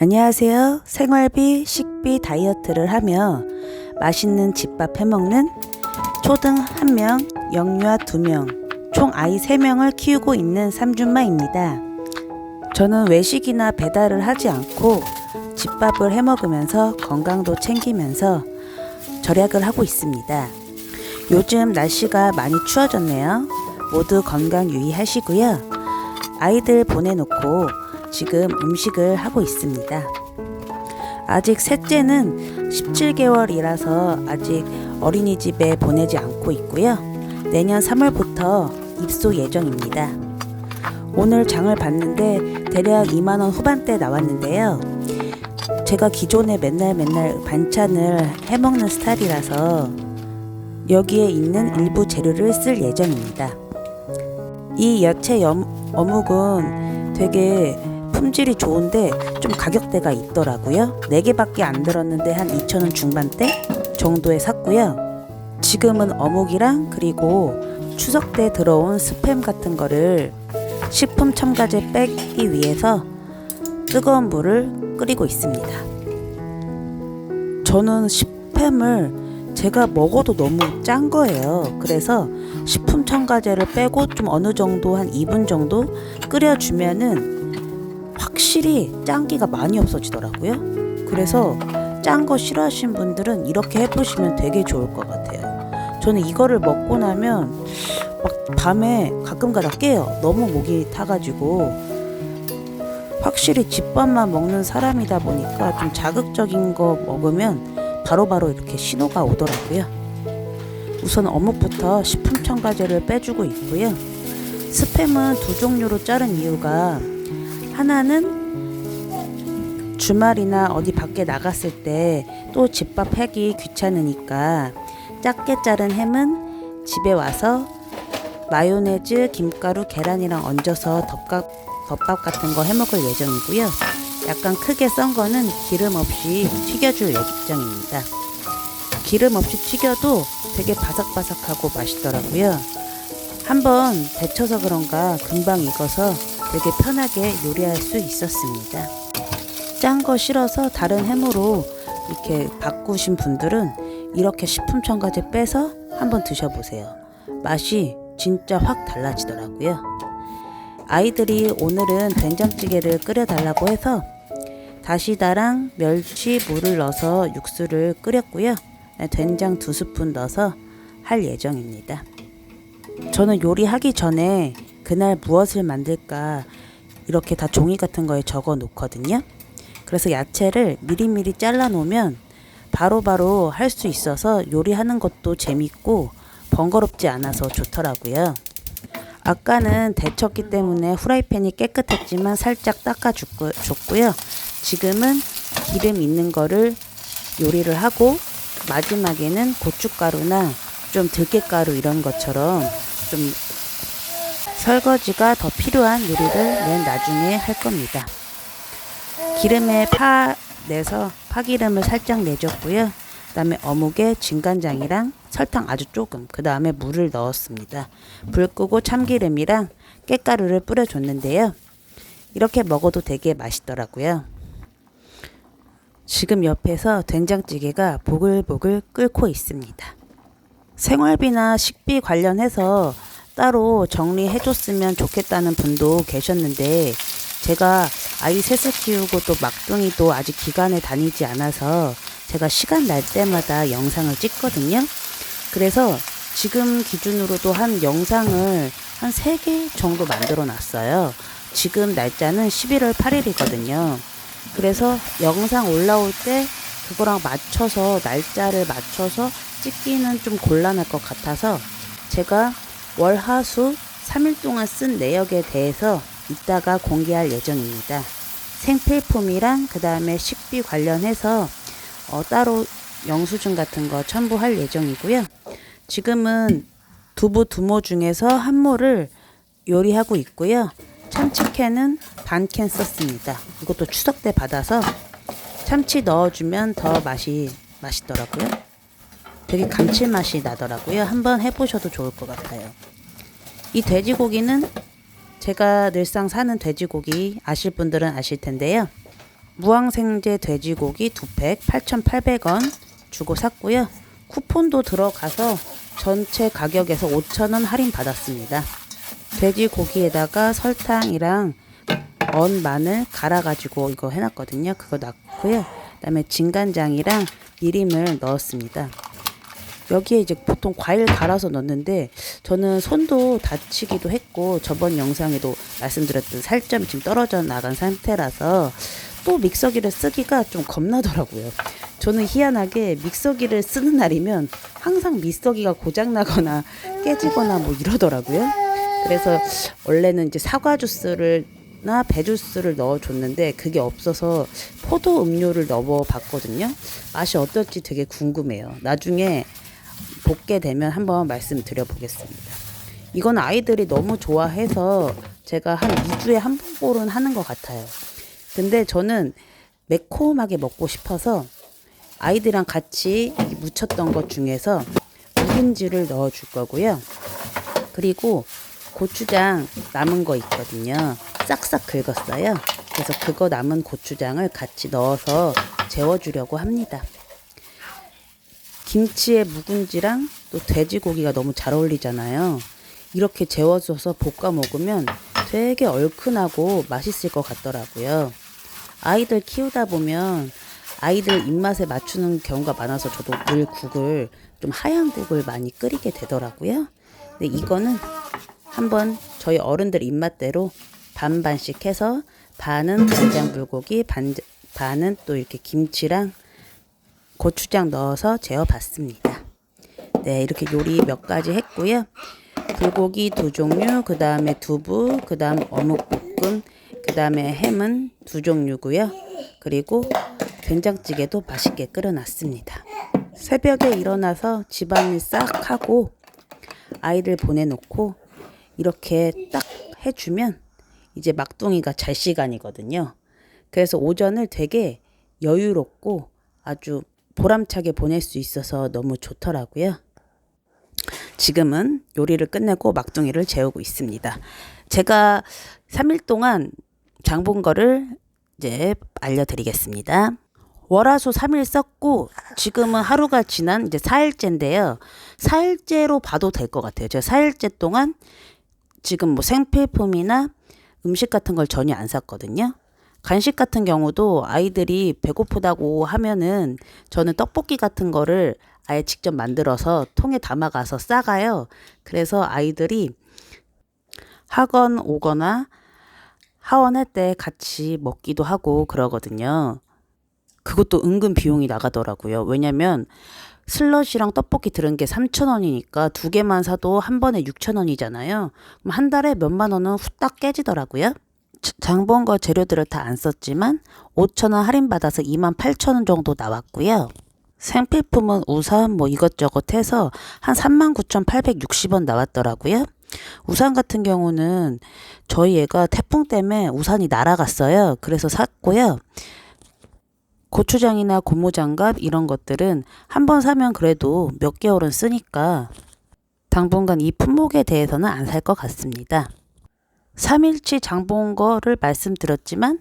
안녕하세요. 생활비, 식비 다이어트를 하며 맛있는 집밥 해먹는 초등 1명, 영유아 2명, 총 아이 3명을 키우고 있는 삼준마입니다. 저는 외식이나 배달을 하지 않고 집밥을 해먹으면서 건강도 챙기면서 절약을 하고 있습니다. 요즘 날씨가 많이 추워졌네요. 모두 건강 유의하시고요. 아이들 보내놓고 지금 음식을 하고 있습니다. 아직 셋째는 17개월이라서 아직 어린이집에 보내지 않고 있고요. 내년 3월부터 입소 예정입니다. 오늘 장을 봤는데 대략 2만원 후반대 나왔는데요. 제가 기존에 맨날 반찬을 해먹는 스타일이라서 여기에 있는 일부 재료를 쓸 예정입니다. 이 야채 어묵은 되게 품질이 좋은데 좀 가격대가 있더라고요. 4개밖에 안 들었는데 한 2,000원 중반대 정도에 샀고요. 지금은 어묵이랑 그리고 추석 때 들어온 스팸 같은 거를 식품 첨가제 빼기 위해서 뜨거운 물을 끓이고 있습니다. 저는 스팸을 제가 먹어도 너무 짠 거예요. 그래서 식품 첨가제를 빼고 좀 어느 정도 한 2분 정도 끓여주면은 확실히 짠기가 많이 없어지더라고요. 그래서 짠 거 싫어하시는 분들은 이렇게 해보시면 되게 좋을 것 같아요. 저는 이거를 먹고 나면 막 밤에 가끔가다 깨요. 너무 목이 타가지고. 확실히 집밥만 먹는 사람이다 보니까 좀 자극적인 거 먹으면 바로바로 이렇게 신호가 오더라고요. 우선 어묵부터 식품 첨가제를 빼주고 있고요. 스팸은 2종류로 자른 이유가 하나는 주말이나 어디 밖에 나갔을 때 또 집밥 하기 귀찮으니까 작게 자른 햄은 집에 와서 마요네즈, 김가루, 계란이랑 얹어서 덮밥 같은 거 해먹을 예정이고요. 약간 크게 썬 거는 기름 없이 튀겨줄 예정입니다. 기름 없이 튀겨도 되게 바삭바삭하고 맛있더라고요. 한번 데쳐서 그런가 금방 익어서 되게 편하게 요리할 수 있었습니다. 짠 거 싫어서 다른 햄으로 이렇게 바꾸신 분들은 이렇게 식품 첨가제 빼서 한번 드셔보세요. 맛이 진짜 확 달라지더라고요. 아이들이 오늘은 된장찌개를 끓여달라고 해서 다시다랑 멸치, 물을 넣어서 육수를 끓였고요. 된장 2스푼 넣어서 할 예정입니다. 저는 요리하기 전에 그날 무엇을 만들까 이렇게 다 종이 같은 거에 적어 놓거든요. 그래서 야채를 미리미리 잘라 놓으면 바로바로 할 수 있어서 요리하는 것도 재밌고 번거롭지 않아서 좋더라고요. 아까는 데쳤기 때문에 후라이팬이 깨끗했지만 살짝 닦아줬고요. 지금은 기름 있는 거를 요리를 하고 마지막에는 고춧가루나 좀 들깨가루 이런 것처럼 좀 설거지가 더 필요한 요리를 맨 나중에 할 겁니다. 기름에 내서 파기름을 살짝 내줬고요. 그 다음에 어묵에 진간장이랑 설탕 아주 조금, 그 다음에 물을 넣었습니다. 불 끄고 참기름이랑 깨가루를 뿌려줬는데요. 이렇게 먹어도 되게 맛있더라고요. 지금 옆에서 된장찌개가 보글보글 끓고 있습니다. 생활비나 식비 관련해서 따로 정리해줬으면 좋겠다는 분도 계셨는데 제가 아이 셋을 키우고 또 막둥이도 아직 기간에 다니지 않아서 제가 시간 날 때마다 영상을 찍거든요. 그래서 지금 기준으로도 한 영상을 한 3개 정도 만들어 놨어요. 지금 날짜는 11월 8일이거든요. 그래서 영상 올라올 때 그거랑 맞춰서 날짜를 맞춰서 찍기는 좀 곤란할 것 같아서 제가 월, 화, 수 3일 동안 쓴 내역에 대해서 이따가 공개할 예정입니다. 생필품이랑 그 다음에 식비 관련해서 따로 영수증 같은 거 첨부할 예정이고요. 지금은 두부 2모 중에서 1모를 요리하고 있고요. 참치캔은 반캔 썼습니다. 이것도 추석 때 받아서 참치 넣어주면 더 맛있더라고요. 되게 감칠맛이 나더라고요. 한번 해보셔도 좋을 것 같아요. 이 돼지고기는 제가 늘상 사는 돼지고기 아실 분들은 아실 텐데요. 무항생제 돼지고기 2팩 8,800원 주고 샀고요. 쿠폰도 들어가서 전체 가격에서 5,000원 할인 받았습니다. 돼지고기에다가 설탕이랑 언 마늘 갈아가지고 이거 해놨거든요. 그거 넣고요. 그 다음에 진간장이랑 미림을 넣었습니다. 여기에 이제 보통 과일 갈아서 넣는데 저는 손도 다치기도 했고 저번 영상에도 말씀드렸던 살점이 지금 떨어져 나간 상태라서 또 믹서기를 쓰기가 좀 겁나더라고요. 저는 희한하게 믹서기를 쓰는 날이면 항상 믹서기가 고장나거나 깨지거나 뭐 이러더라고요. 그래서 원래는 이제 사과 주스나 배주스를 넣어줬는데 그게 없어서 포도 음료를 넣어봤거든요. 맛이 어떨지 되게 궁금해요. 나중에 볶게 되면 한번 말씀드려 보겠습니다. 이건 아이들이 너무 좋아해서 제가 한 2주에 한 번꼴은 하는 것 같아요. 근데 저는 매콤하게 먹고 싶어서 아이들이랑 같이 무쳤던 것 중에서 묵은지를 넣어 줄 거고요. 그리고 고추장 남은 거 있거든요. 싹싹 긁었어요. 그래서 그거 남은 고추장을 같이 넣어서 재워주려고 합니다. 김치에 묵은지랑 또 돼지고기가 너무 잘 어울리잖아요. 이렇게 재워줘서 볶아 먹으면 되게 얼큰하고 맛있을 것 같더라고요. 아이들 키우다 보면 아이들 입맛에 맞추는 경우가 많아서 저도 늘 국을 좀 하얀 국을 많이 끓이게 되더라고요. 근데 이거는 한번 저희 어른들 입맛대로 반반씩 해서 반은 간장 불고기, 반은 또 이렇게 김치랑 고추장 넣어서 재워봤습니다. 네, 이렇게 요리 몇 가지 했고요. 불고기 2종류, 그 다음에 두부, 그 다음 어묵볶음, 그 다음에 햄은 2종류고요. 그리고 된장찌개도 맛있게 끓여놨습니다. 새벽에 일어나서 집안일 싹 하고 아이들 보내놓고 이렇게 딱 해주면 이제 막둥이가 잘 시간이거든요. 그래서 오전을 되게 여유롭고 아주 보람차게 보낼 수 있어서 너무 좋더라고요. 지금은 요리를 끝내고 막둥이를 재우고 있습니다. 제가 3일 동안 장 본 거를 이제 알려드리겠습니다. 월화수 3일 썼고 지금은 하루가 지난 이제 4일째인데요. 4일째로 봐도 될 것 같아요. 제가 4일째 동안 지금 뭐 생필품이나 음식 같은 걸 전혀 안 샀거든요. 간식 같은 경우도 아이들이 배고프다고 하면은 저는 떡볶이 같은 거를 아예 직접 만들어서 통에 담아가서 싸가요. 그래서 아이들이 학원 오거나 하원할 때 같이 먹기도 하고 그러거든요. 그것도 은근 비용이 나가더라고요. 왜냐면 슬러시랑 떡볶이 들은 게 3,000원이니까 2개만 사도 한 번에 6,000원이잖아요. 그럼 한 달에 몇만 원은 후딱 깨지더라고요. 장 본 거 재료들을 다 안 썼지만 5,000원 할인받아서 28,000원 정도 나왔고요. 생필품은 우산 뭐 이것저것 해서 한 39,860원 나왔더라고요. 우산 같은 경우는 저희 애가 태풍 때문에 우산이 날아갔어요. 그래서 샀고요. 고추장이나 고무장갑 이런 것들은 한 번 사면 그래도 몇 개월은 쓰니까 당분간 이 품목에 대해서는 안 살 것 같습니다. 3일치 장 본 거를 말씀드렸지만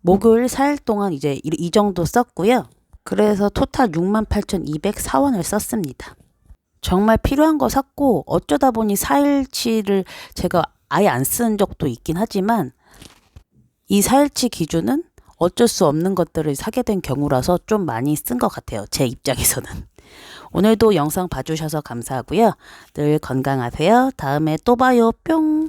목요일 4일 동안 이제 이 정도 썼고요. 그래서 토탈 68,204원을 썼습니다. 정말 필요한 거 샀고 어쩌다 보니 4일치를 제가 아예 안 쓴 적도 있긴 하지만 이 4일치 기준은 어쩔 수 없는 것들을 사게 된 경우라서 좀 많이 쓴 것 같아요. 제 입장에서는. 오늘도 영상 봐주셔서 감사하고요. 늘 건강하세요. 다음에 또 봐요. 뿅.